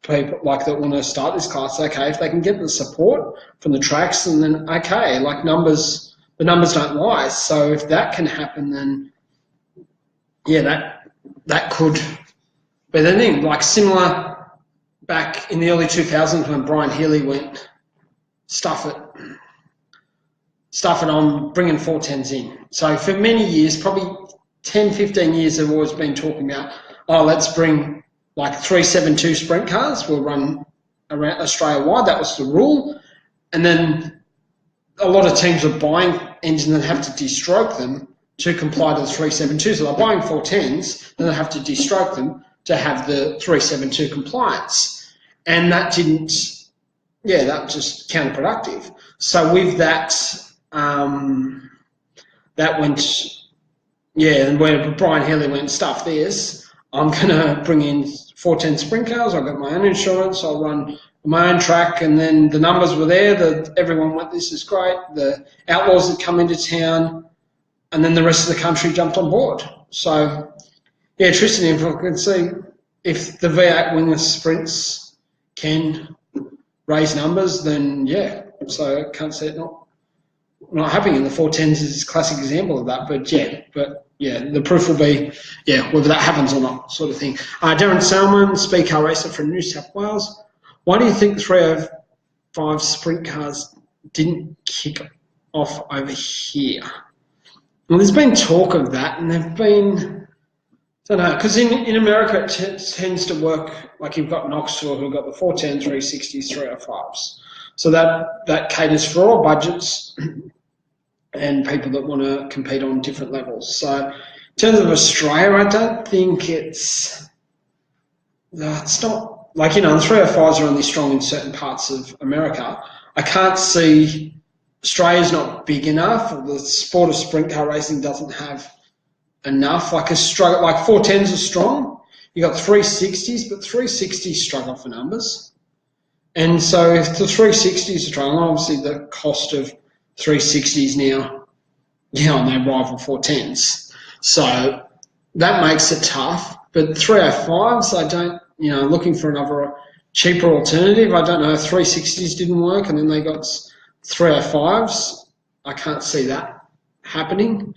people like that want to start this class, okay, if they can get the support from the tracks, and then okay, like the numbers don't lie. So if that can happen, then yeah, that could be the thing. Like similar back in the early 2000s when Brian Healy went stuff it on bringing 410s in. So for many years, probably 10, 15 years, they've always been talking about, oh, let's bring like 372 sprint cars. We'll run around Australia-wide. That was the rule. And then a lot of teams are buying engines that have to de-stroke them to comply to the 372. So they're buying 410s, then they have to de-stroke them to have the 372 compliance. And that didn't, yeah, that was just counterproductive. So with that, that went, yeah, and where Brian Healy went, stuff this, I'm going to bring in 410 sprint cars, I've got my own insurance, I'll run my own track, and then the numbers were there, everyone went, this is great, the Outlaws had come into town, and then the rest of the country jumped on board. So, yeah, Tristan, if I could see, if the V8 wingless sprints can raise numbers, then yeah, so I can't see it not happening. And the 410s is a classic example of that, but yeah, the proof will be, yeah, whether that happens or not, sort of thing. Darren Salmon, speed car racer from New South Wales. Why do you think 305 sprint cars didn't kick off over here? Well, there's been talk of that, and they've been, I don't know, because in America it tends to work, like you've got Knoxville who've got the 410, 360s, 305s. So that caters for all budgets and people that want to compete on different levels. So in terms of Australia, I don't think it's not, like, you know, the 305s are only strong in certain parts of America. I can't see, Australia's not big enough, or the sport of sprint car racing doesn't have enough. Like 410s are strong. You got 360s, but 360s struggle for numbers. And so if the 360s are strong, obviously the cost of 360s now, you know, they rival 410s. So that makes it tough. But 305s, I don't, you know, looking for another cheaper alternative. I don't know if 360s didn't work and then they got 305s. I can't see that happening.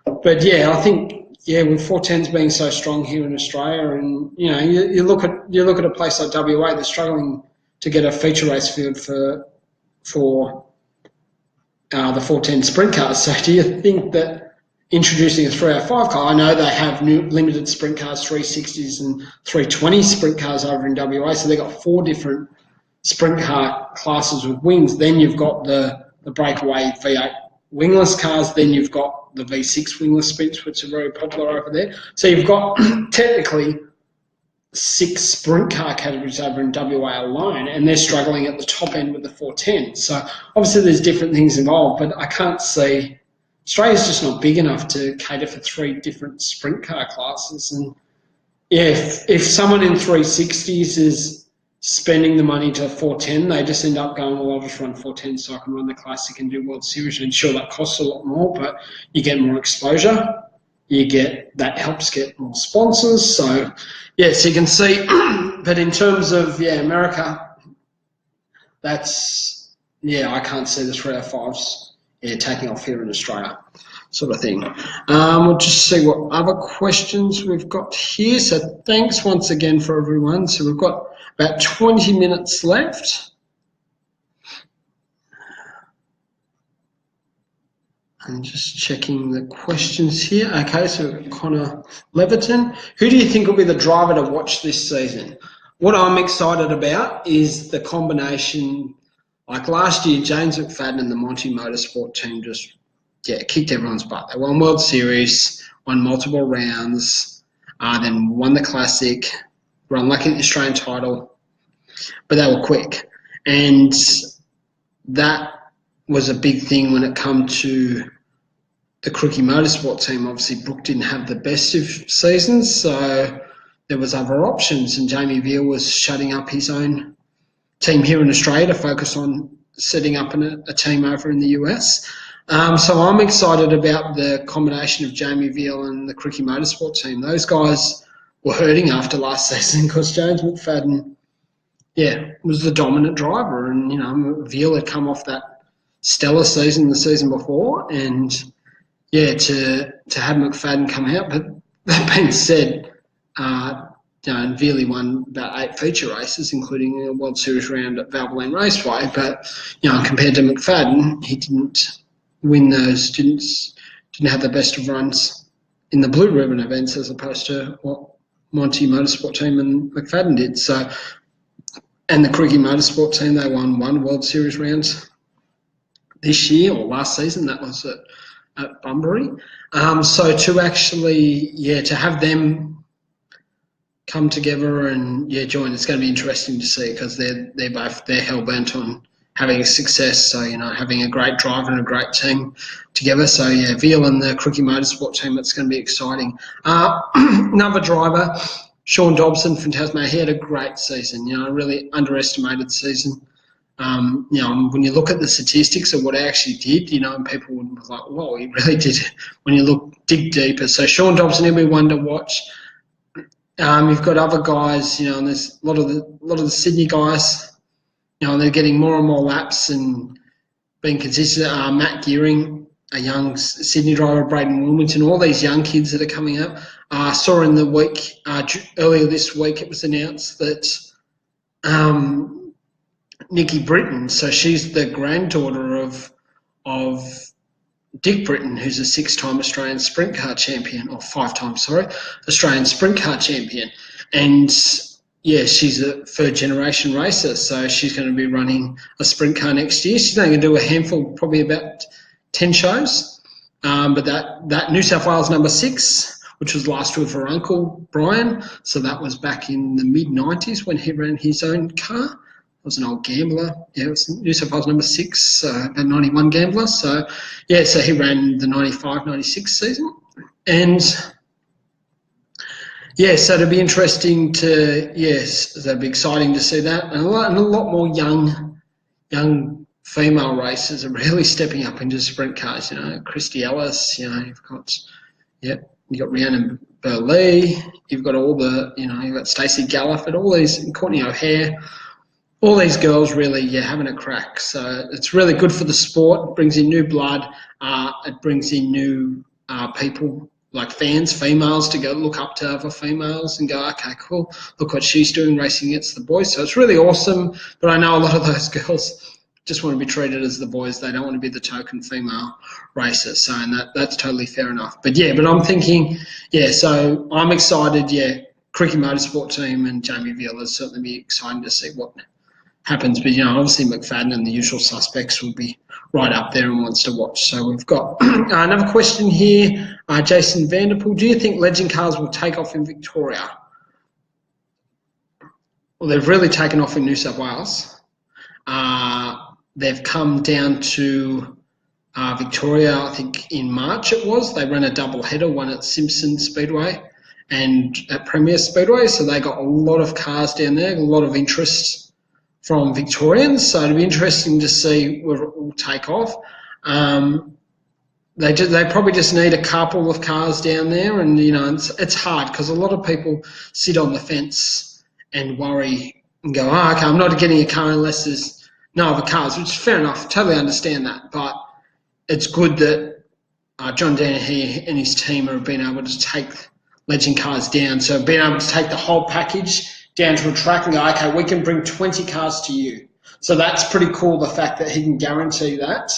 But yeah, I think, yeah, with 410s being so strong here in Australia, and you know, you look at a place like WA, they're struggling to get a feature race field for the 410 sprint cars. So do you think that introducing a 305 car, I know they have new limited sprint cars, 360s and 320 sprint cars over in WA, so they've got 4 different sprint car classes with wings. Then you've got the breakaway V8 wingless cars, then you've got the V6 wingless sprints, which are very popular over there. So you've got technically 6 sprint car categories over in WA alone, and they're struggling at the top end with the 410. So obviously there's different things involved, but I can't see, Australia's just not big enough to cater for 3 different sprint car classes. And yeah, if someone in 360s is spending the money to 410, they just end up going, well, I'll just run 410 so I can run the Classic and do World Series. And sure, that costs a lot more, but you get more exposure. That helps get more sponsors. So yeah, so you can see, but in terms of, yeah, America, that's, yeah, I can't see the 305s, yeah, taking off here in Australia. sort of thing. We'll just see what other questions we've got here. So thanks once again for everyone. So we've got about 20 minutes left. I'm just checking the questions here. Okay, so Connor Leverton. Who do you think will be the driver to watch this season? What I'm excited about is the combination. Like last year, James McFadden and the Monty Motorsport team just kicked everyone's butt. They won World Series, won multiple rounds, then won the Classic, were unlucky at the Australian title, but they were quick. And that was a big thing when it come to the Crookie Motorsport team. Obviously, Brooke didn't have the best of seasons, so there was other options, and Jamie Veal was shutting up his own team here in Australia to focus on setting up a team over in the US. So I'm excited about the combination of Jamie Veal and the Crookie Motorsport team. Those guys were hurting after last season because James McFadden, was the dominant driver, and Veal had come off that stellar season the season before, and to have McFadden come out. But that being said, Veal won about 8 feature races, including a World Series round at Valvoline Raceway. But compared to McFadden, he didn't win those, didn't have the best of runs in the Blue Ribbon events as opposed to what Monty Motorsport team and McFadden did. So, and the Crookie Motorsport team, they won 1 World Series round this year or last season. That was at Bunbury. So to actually, to have them come together and join, it's going to be interesting to see, because they're hell bent on having success. So having a great driver and a great team together. So Veal and the Crookie Motorsport team, it's going to be exciting. Another driver, Sean Dobson from Tasmania, he had a great season. A really underestimated season. When you look at the statistics of what he actually did, and people would be like, "Whoa, he really did." When you dig deeper, so Sean Dobson, he'll be one to watch. You've got other guys, and there's a lot of the Sydney guys. They're getting more and more laps and being consistent. Matt Gearing, a young Sydney driver, Braden Wilmington, all these young kids that are coming up. I saw in the week earlier this week, it was announced that. Nikki Britton, so she's the granddaughter of Dick Britton, who's a 6-time Australian sprint car champion, or 5-time, Australian sprint car champion. And she's a third-generation racer, so she's going to be running a sprint car next year. She's only going to do a handful, probably about 10 shows. But that New South Wales number 6, which was last with her uncle, Brian, so that was back in the mid-90s when he ran his own car. Was an old gambler. It was New South Wales number 6, a 91 gambler. So, so he ran the 95-96 season. And, so it'd be interesting to, it'd be exciting to see that. And a lot more young female racers are really stepping up into sprint cars. Christy Ellis, you've got Rhiannon Burley, you've got all the, you've got Stacey Galliford, all these, Courtney O'Hare, all these girls really, having a crack. So it's really good for the sport. It brings in new blood. It brings in new people, like fans, females, to go look up to other females and go, okay, cool, look what she's doing racing against the boys. So it's really awesome. But I know a lot of those girls just want to be treated as the boys. They don't want to be the token female racer. So and that's totally fair enough. But I'm thinking, so I'm excited, Crookie Motorsport team and Jamie Veal is certainly be exciting to see what happens, but obviously McFadden and the usual suspects will be right up there and wants to watch. So we've got another question here, Jason Vanderpool. Do you think legend cars will take off in Victoria? Well, they've really taken off in New South Wales. They've come down to Victoria, I think in March it was. They ran a double header, one at Simpson Speedway and at Premier Speedway. So they got a lot of cars down there, a lot of interest from Victorians, so it'll be interesting to see whether it will take off. They probably just need a couple of cars down there, and it's hard because a lot of people sit on the fence and worry and go, okay, I'm not getting a car unless there's no other cars, which is fair enough, totally understand that, but it's good that John Dennehy and his team have been able to take legend cars down. So being able to take the whole package down to a track and go, okay, we can bring 20 cars to you. So that's pretty cool, the fact that he can guarantee that.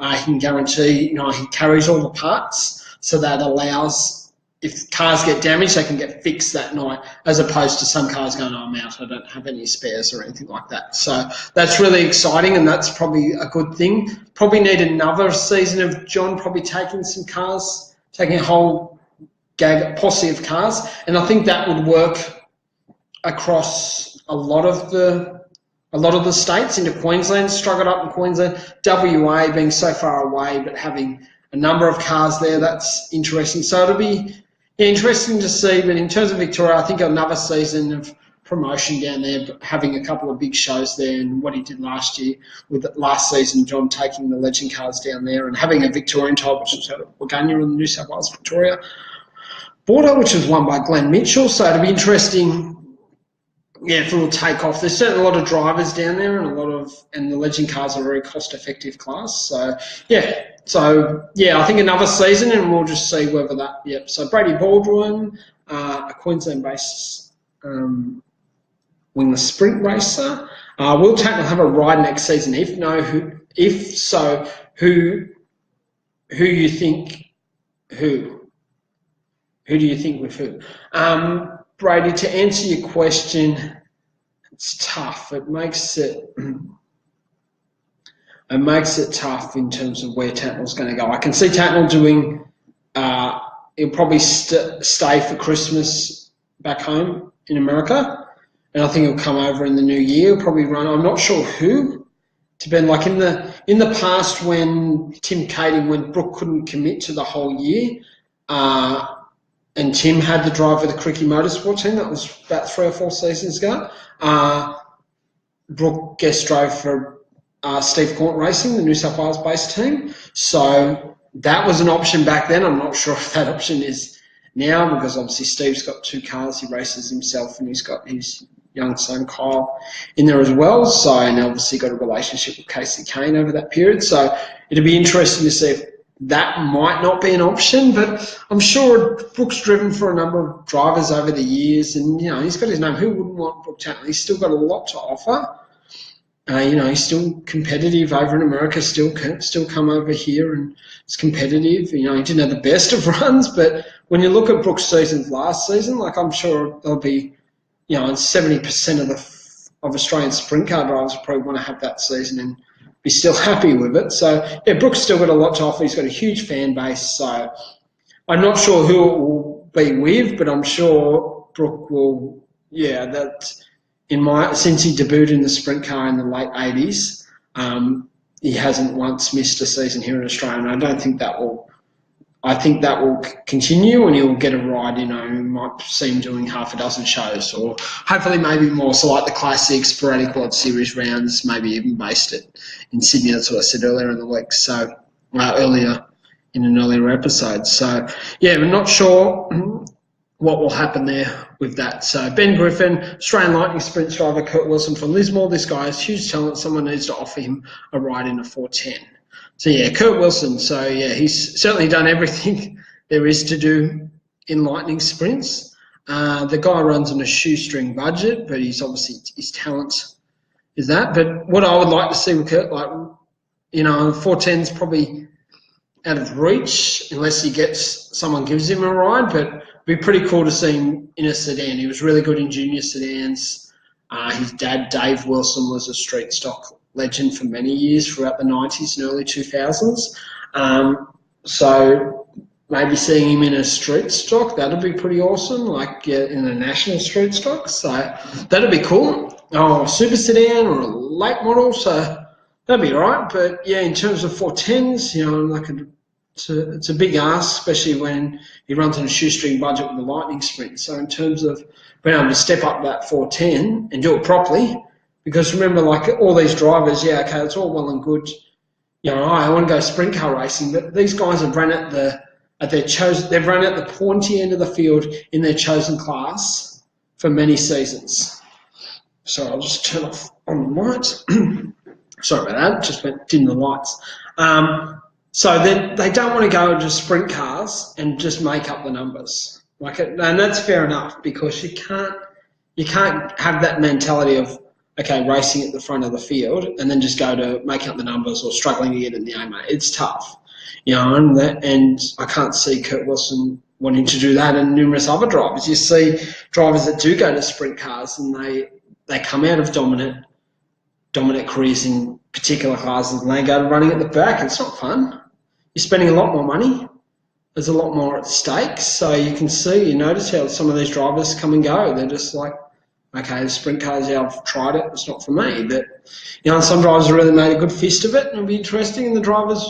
He can guarantee, he carries all the parts, so that allows, if cars get damaged, they can get fixed that night, as opposed to some cars going, I'm out, I don't have any spares or anything like that. So that's really exciting, and that's probably a good thing. Probably need another season of John probably taking some cars, taking a whole posse of cars, and I think that would work across a lot of the states. Into Queensland, struggled up in Queensland, WA being so far away, but having a number of cars there, that's interesting. So it'll be interesting to see, but in terms of Victoria, I think another season of promotion down there, having a couple of big shows there, and what he did last year with last season, John taking the legend cars down there and having a Victorian title, which was at Waganya in the New South Wales Victoria border, which was won by Glenn Mitchell. So it'll be interesting, if it will take off. There's certainly a lot of drivers down there, and the legend cars are a very cost-effective class. So I think another season, and we'll just see whether that. Yep. So Brady Baldwin, a Queensland-based win the sprint racer. Will Tackle have a ride next season? If so, who you think? Who do you think with who? Brady, to answer your question, it's tough. It makes it tough in terms of where Tatnall's going to go. I can see Tatnall doing. He'll probably stay for Christmas back home in America, and I think he'll come over in the new year. He'll probably run. I'm not sure who. Depend, like in the past when Tim Kading, when Brooke couldn't commit to the whole year. And Tim had the drive for the Cricky Motorsport team. That was about 3 or 4 seasons ago. Brooke guest drove for Steve Court Racing, the New South Wales-based team. So that was an option back then. I'm not sure if that option is now, because obviously Steve's got 2 cars. He races himself, and he's got his young son Kyle in there as well. So, and obviously got a relationship with Casey Kane over that period. So it'll be interesting to see if that might not be an option, but I'm sure Brooke's driven for a number of drivers over the years, and he's got his name. Who wouldn't want Brooke Tatley? He's still got a lot to offer. He's still competitive over in America. Still come over here and is competitive. He didn't have the best of runs, but when you look at Brooke's seasons last season, like I'm sure there'll be, 70% of Australian sprint car drivers probably want to have that season and be still happy with it. So, Brooke's still got a lot to offer. He's got a huge fan base. So I'm not sure who it will be with, but I'm sure Brooke will, since he debuted in the sprint car in the late 80s, he hasn't once missed a season here in Australia. And I think that will continue, and he'll get a ride, you might see him doing half a dozen shows, or hopefully maybe more. So like the Classic, sporadic World Series rounds, maybe even based in Sydney. That's what I said earlier in the week. So earlier in an earlier episode. So I'm not sure what will happen there with that. So Ben Griffin, Australian Lightning sprint driver Kurt Wilson from Lismore. This guy has huge talent. Someone needs to offer him a ride in a 410. So, Kurt Wilson. So, he's certainly done everything there is to do in Lightning sprints. The guy runs on a shoestring budget, but he's obviously, his talent is that. But what I would like to see with Kurt, 410's probably out of reach unless someone gives him a ride, but it'd be pretty cool to see him in a sedan. He was really good in junior sedans. His dad, Dave Wilson, was a street stock legend for many years throughout the 90s and early 2000s. So maybe seeing him in a street stock, that'd be pretty awesome, in a national street stock. So that'd be cool. A super sedan or a late model, so that'd be all right. But, in terms of 410s, it's a big ask, especially when he runs on a shoestring budget with the Lightning sprint. So in terms of being able to step up that 410 and do it properly, because remember, all these drivers, it's all well and good. I want to go sprint car racing, but these guys have run they've run at the pointy end of the field in their chosen class for many seasons. So I'll just turn off on the lights. Sorry about that, just went dim the lights. So they don't want to go into sprint cars and just make up the numbers. And that's fair enough, because you can't have that mentality of, okay, racing at the front of the field and then just go to making up the numbers or struggling to get in the AMA. It's tough, and I can't see Kurt Wilson wanting to do that, and numerous other drivers. You see drivers that do go to sprint cars and they come out of dominant careers in particular classes and they go to running at the back. It's not fun. You're spending a lot more money. There's a lot more at stake. So you notice how some of these drivers come and go. They're just like, okay, the sprint cars, yeah, I've tried it. It's not for me. But, and some drivers have really made a good fist of it, and it'll be interesting. And the drivers,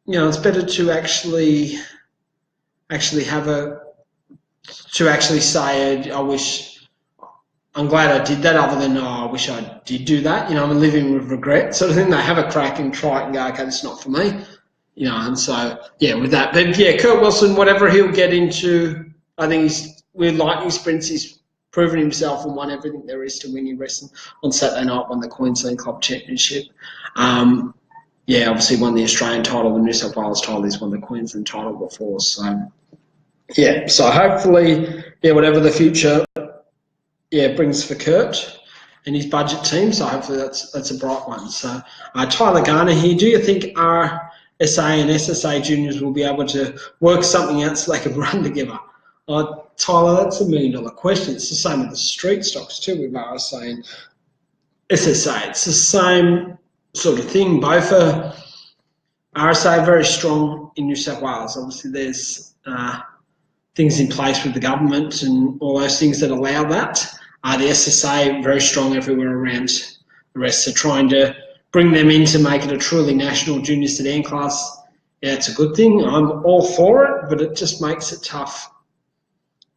it's better to actually say, I'm glad I did that, other than, I wish I did do that. I'm living with regret sort of thing. They have a crack and try it and go, okay, this is not for me. And so, with that. But, Kurt Wilson, whatever he'll get into, I think with lightning sprints, he's proven himself and won everything there is to win. He raced on Saturday night, won the Queensland Club Championship. Obviously won the Australian title, the New South Wales title. He's won the Queensland title before. So, so hopefully, whatever the future brings for Kurt and his budget team, so hopefully that's a bright one. So Tyler Garner here, do you think RSA and SSA juniors will be able to work something out so they can run together? Tyler, that's $1 million question. It's the same with the street stocks too, with RSA and SSA. It's the same sort of thing. Both are RSA very strong in New South Wales. Obviously there's things in place with the government and all those things that allow that. The SSA very strong everywhere around the rest. So trying to bring them in to make it a truly national junior sedan class, it's a good thing. I'm all for it, but it just makes it tough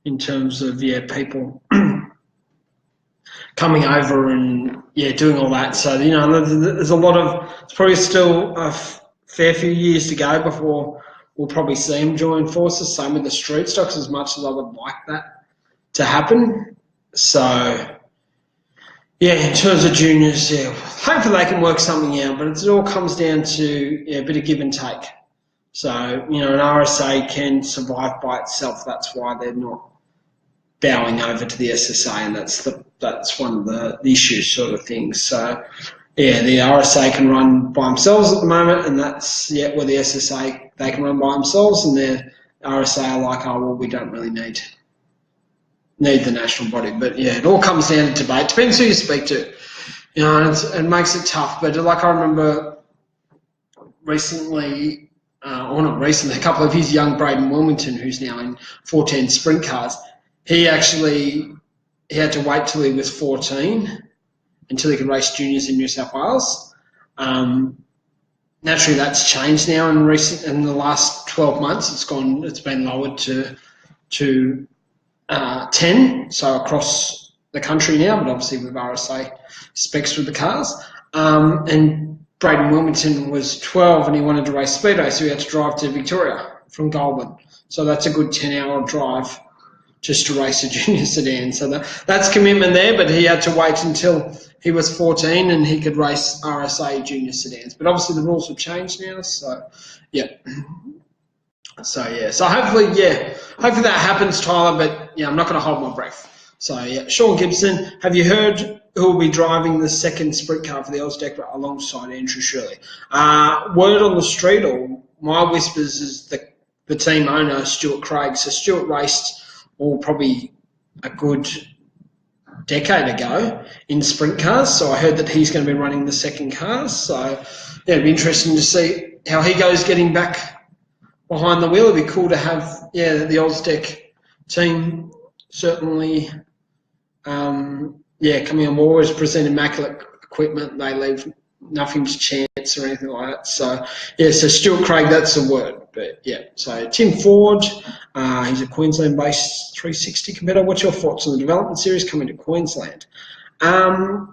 in terms of people coming over and doing all that. So there's a lot of, it's probably still a fair few years to go before we'll probably see them join forces. Same with the street stocks, as much as I would like that to happen. So, in terms of juniors, hopefully they can work something out, but it all comes down to a bit of give and take. So, an RSA can survive by itself. That's why they're not bowing over to the SSA, and that's one of the issues sort of things. So, the RSA can run by themselves at the moment, and that's where the SSA, they can run by themselves, and the RSA are like, we don't really need the national body. But it all comes down to debate. Depends who you speak to, and it makes it tough. But I remember recently, or not recently, a couple of his young Braden Wilmington, who's now in 410 sprint cars, he had to wait till he was 14 until he could race juniors in New South Wales. Naturally, that's changed now in the last 12 months. It's been lowered to 10, so across the country now, but obviously with RSA specs with the cars. And Braden Wilmington was 12 and he wanted to race Speedway, so he had to drive to Victoria from Goulburn. So that's a good 10-hour drive just to race a junior sedan. So that's commitment there, but he had to wait until he was 14 and he could race RSA junior sedans. But obviously the rules have changed now, so So hopefully that happens, Tyler, but I'm not going to hold my breath. So Sean Gibson, have you heard who will be driving the second sprint car for the Ausdeck alongside Andrew Shirley? Word on the street, or my whispers, is the team owner, Stuart Craig. So Stuart raced probably a good decade ago in sprint cars, so I heard that he's going to be running the second cars. So it'd be interesting to see how he goes getting back behind the wheel. It'd be cool to have the Ausdeck team certainly coming on board, present immaculate equipment. They leave nothing to chance or anything like that. So so Stuart Craig, that's the word. But so Tim Ford, he's a Queensland-based 360 competitor. What's your thoughts on the development series coming to Queensland? I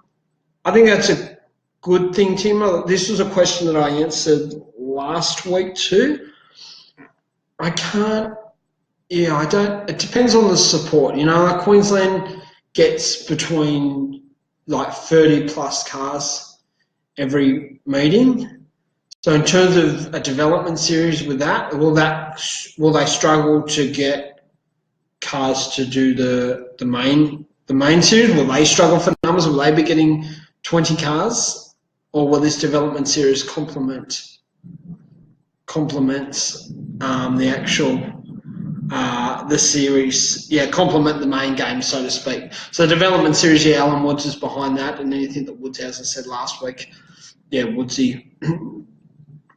think that's a good thing, Tim. This was a question that I answered last week too. I don't, it depends on the support. Queensland gets between 30 plus cars every meeting. So in terms of a development series with that, will they struggle to get cars to do the main series? Will they struggle for numbers? Will they be getting 20 cars, or will this development series complements the actual the series? Yeah, complement the main game, so to speak. So the development series, yeah, Alan Woods is behind that, and anything that Woods, as I said last week, yeah, Woodsy.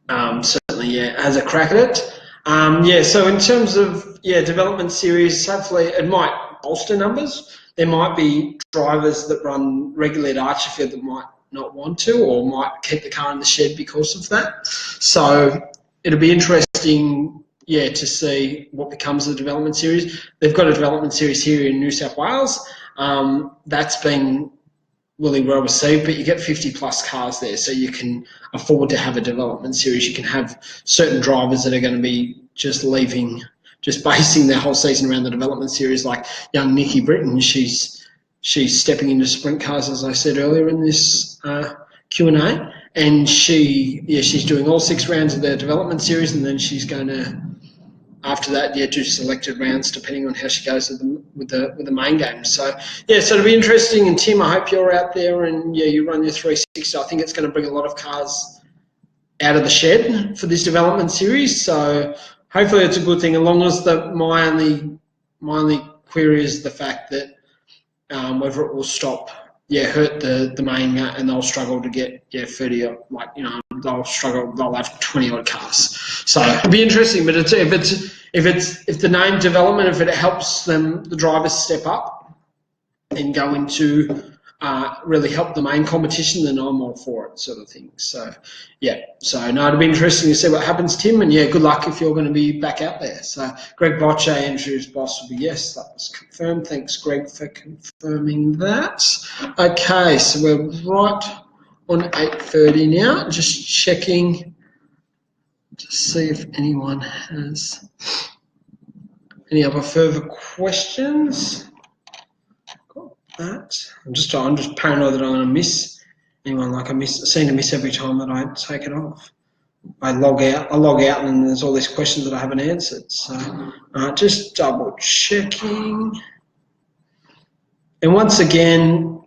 Certainly, yeah, has a crack at it. Yeah, so in terms of development series, hopefully it might bolster numbers. There might be drivers that run regularly at Archerfield that might not want to, or might keep the car in the shed because of that. So it'll be interesting, to see what becomes of the development series. They've got a development series here in New South Wales. That's been really well received, but you get 50 plus cars there, so you can afford to have a development series. You can have certain drivers that are going to be just basing their whole season around the development series, like young Nikki Britton. She's stepping into sprint cars, as I said earlier in this Q&A, and she's doing all 6 rounds of their development series, and then she's going to, after that, do selected rounds depending on how she goes with the main game. So it'll be interesting. And Tim, I hope you're out there and you run your 360. I think it's going to bring a lot of cars out of the shed for this development series. So hopefully it's a good thing. As long as my only query is the fact that whether it will hurt the main, and they'll struggle to get 30, they'll have 20 odd cars. So it'll be interesting. But if the name development, if it helps the drivers step up and go into really help the main competition, then I'm all for it, sort of thing. So it'll be interesting to see what happens, Tim, and good luck if you're going to be back out there. So Greg Bocce, Andrew's boss, will be yes, that was confirmed. Thanks, Greg, for confirming that. Okay, so we're right on 8:30 now. Just checking to see if anyone has any other further questions. That. I'm just paranoid that I'm going to miss anyone. I seem to miss every time that I take it off. I log out, and then there's all these questions that I haven't answered. So just double checking. And once again,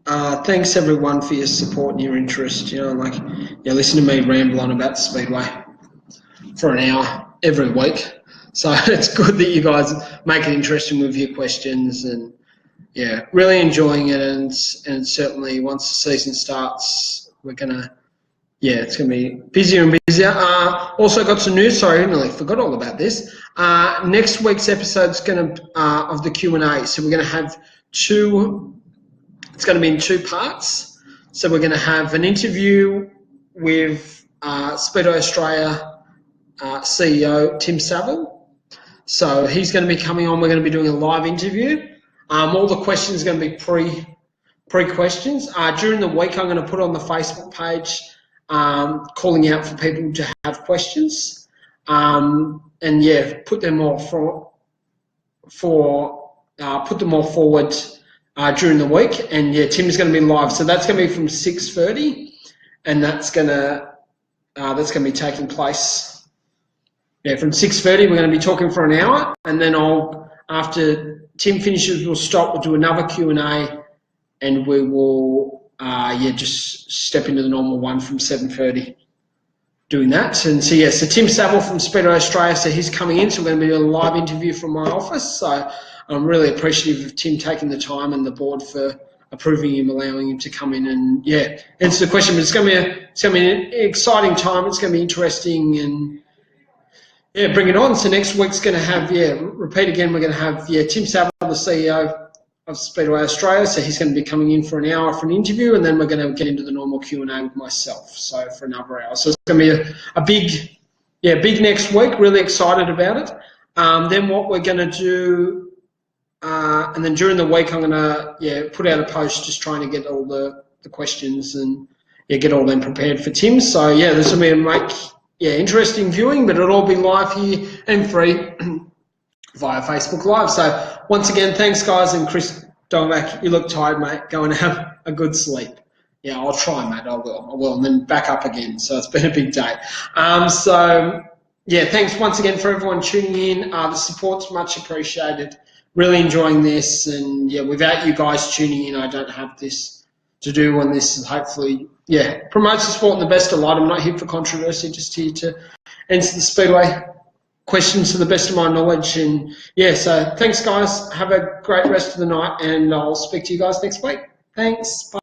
thanks everyone for your support and your interest. Listen to me ramble on about the Speedway for an hour every week. So it's good that you guys make it interesting with your questions, and really enjoying it, and certainly once the season starts, we're gonna, it's gonna be busier and busier. Also got some news. Sorry, I nearly forgot all about this. Next week's episode is gonna of the Q&A. So we're gonna have two. It's gonna be in 2 parts. So we're gonna have an interview with Speedway Australia CEO Tim Saville. So he's going to be coming on. We're going to be doing a live interview. All the questions are going to be pre-questions. During the week, I'm going to put on the Facebook page calling out for people to have questions. And put them all put them all forward during the week. And Tim's going to be live. So that's going to be from 6:30, and that's going to be taking place. From 6:30, we're going to be talking for an hour, and then after Tim finishes, we'll stop. We'll do another Q&A, and we will, just step into the normal one from 7:30, doing that. And so Tim Saville from Speedway Australia, so he's coming in. So we're going to be doing a live interview from my office. So I'm really appreciative of Tim taking the time, and the board for approving him, allowing him to come in and answer the question. But it's going to be an exciting time. It's going to be interesting, and bring it on. So next week's going to have, repeat again, we're going to have, Tim Saville, the CEO of Speedway Australia. So he's going to be coming in for an hour for an interview, and then we're going to get into the normal Q&A with myself, so for another hour. So it's going to be a big next week. Really excited about it. Then what we're going to do, and then during the week, I'm going to, put out a post just trying to get all the questions and, get all them prepared for Tim. So, this will be interesting viewing, but it'll all be live here and free via Facebook Live. So once again, thanks guys, and Chris Domack, you look tired, mate. Go and have a good sleep. Yeah, I'll try, mate. I will, and then back up again. So it's been a big day. So yeah, thanks once again for everyone tuning in. The support's much appreciated. Really enjoying this, and yeah, without you guys tuning in, I don't have this to do. And this hopefully, yeah, promotes the sport in the best of light. I'm not here for controversy, just here to answer the Speedway questions to the best of my knowledge. And yeah, so thanks, guys. Have a great rest of the night, and I'll speak to you guys next week. Thanks. Bye.